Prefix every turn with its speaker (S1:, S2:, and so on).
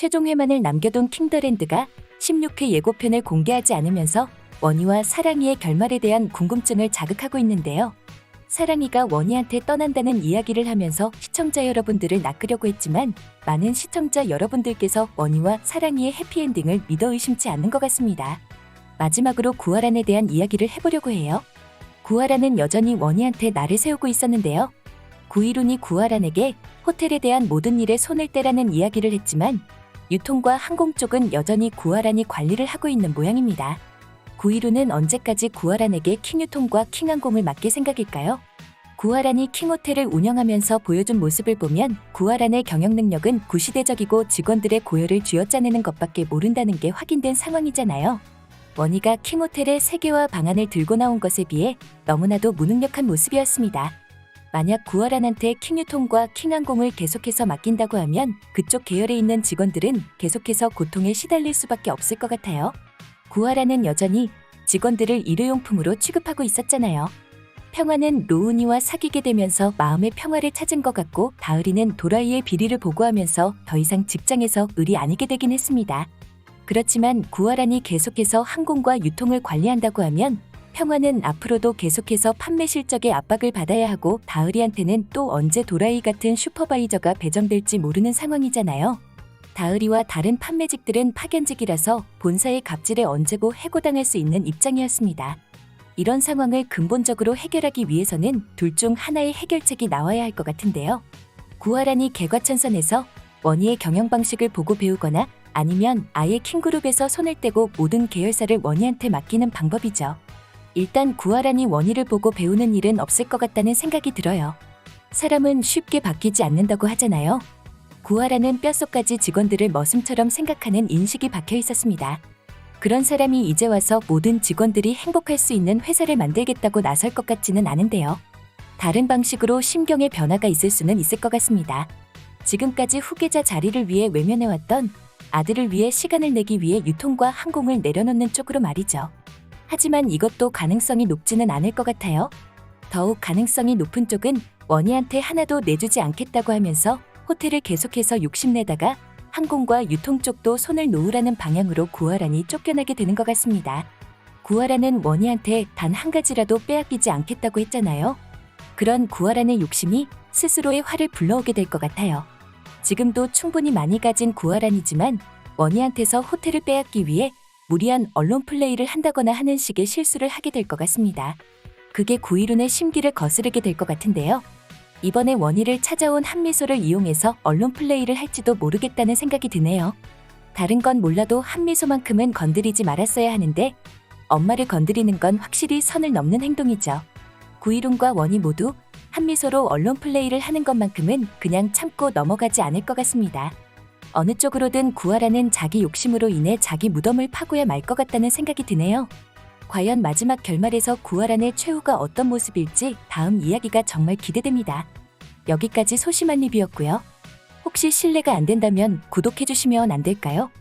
S1: 최종 회만을 남겨둔 킹더랜드가 16회 예고편을 공개하지 않으면서 원희와 사랑이의 결말에 대한 궁금증을 자극하고 있는데요. 사랑이가 원희한테 떠난다는 이야기를 하면서 시청자 여러분들을 낚으려고 했지만 많은 시청자 여러분들께서 원희와 사랑이의 해피엔딩을 믿어 의심치 않는 것 같습니다. 마지막으로 구하란에 대한 이야기를 해보려고 해요. 구하란은 여전히 원희한테 날을 세우고 있었는데요. 구이룬이 구하란에게 호텔에 대한 모든 일에 손을 떼라는 이야기를 했지만 유통과 항공 쪽은 여전히 구하란이 관리를 하고 있는 모양입니다. 구이룬은 언제까지 구하란에게 킹유통과 킹항공을 맡길 생각일까요? 구하란이 킹호텔을 운영하면서 보여준 모습을 보면 구하란의 경영 능력은 구시대적이고 직원들의 고열을 쥐어짜내는 것밖에 모른다는 게 확인된 상황이잖아요. 원희가 킹호텔의 세계화 방안을 들고 나온 것에 비해 너무나도 무능력한 모습이었습니다. 만약 구하란한테 킹유통과 킹항공을 계속해서 맡긴다고 하면 그쪽 계열에 있는 직원들은 계속해서 고통에 시달릴 수밖에 없을 것 같아요. 구하란은 여전히 직원들을 일회용품으로 취급하고 있었잖아요. 평화는 로운이와 사귀게 되면서 마음의 평화를 찾은 것 같고 다을이는 도라이의 비리를 보고하면서 더 이상 직장에서 을이 아니게 되긴 했습니다. 그렇지만 구하란이 계속해서 항공과 유통을 관리한다고 하면 평화는 앞으로도 계속해서 판매 실적에 압박을 받아야 하고 다을이한테는 또 언제 도라이 같은 슈퍼바이저가 배정될지 모르는 상황이잖아요. 다을이와 다른 판매직들은 파견직이라서 본사의 갑질에 언제고 해고당할 수 있는 입장이었습니다. 이런 상황을 근본적으로 해결하기 위해서는 둘 중 하나의 해결책이 나와야 할 것 같은데요. 구하란이 개과천선에서 원희의 경영 방식을 보고 배우거나 아니면 아예 킹그룹에서 손을 떼고 모든 계열사를 원희한테 맡기는 방법이죠. 일단 구하란이 원희를 보고 배우는 일은 없을 것 같다는 생각이 들어요. 사람은 쉽게 바뀌지 않는다고 하잖아요. 구하란은 뼛속까지 직원들을 머슴처럼 생각하는 인식이 박혀 있었습니다. 그런 사람이 이제 와서 모든 직원들이 행복할 수 있는 회사를 만들겠다고 나설 것 같지는 않은데요. 다른 방식으로 심경의 변화가 있을 수는 있을 것 같습니다. 지금까지 후계자 자리를 위해 외면해왔던 아들을 위해 시간을 내기 위해 유통과 항공을 내려놓는 쪽으로 말이죠. 하지만 이것도 가능성이 높지는 않을 것 같아요. 더욱 가능성이 높은 쪽은 원희한테 하나도 내주지 않겠다고 하면서 호텔을 계속해서 욕심내다가 항공과 유통 쪽도 손을 놓으라는 방향으로 구하란이 쫓겨나게 되는 것 같습니다. 구하란은 원희한테 단 한 가지라도 빼앗기지 않겠다고 했잖아요. 그런 구하란의 욕심이 스스로의 화를 불러오게 될 것 같아요. 지금도 충분히 많이 가진 구하란이지만 원희한테서 호텔을 빼앗기 위해 무리한 언론 플레이를 한다거나 하는 식의 실수를 하게 될 것 같습니다. 그게 구이룬의 심기를 거스르게 될 것 같은데요. 이번에 원희를 찾아온 한미소를 이용해서 언론 플레이를 할지도 모르겠다는 생각이 드네요. 다른 건 몰라도 한미소만큼은 건드리지 말았어야 하는데 엄마를 건드리는 건 확실히 선을 넘는 행동이죠. 구이룬과 원희 모두 한미소로 언론 플레이를 하는 것만큼은 그냥 참고 넘어가지 않을 것 같습니다. 어느 쪽으로든 구하란은 자기 욕심으로 인해 자기 무덤을 파고야 말 것 같다는 생각이 드네요. 과연 마지막 결말에서 구하란의 최후가 어떤 모습일지 다음 이야기가 정말 기대됩니다. 여기까지 소심한 리뷰였고요. 혹시 실례가 안 된다면 구독해주시면 안 될까요?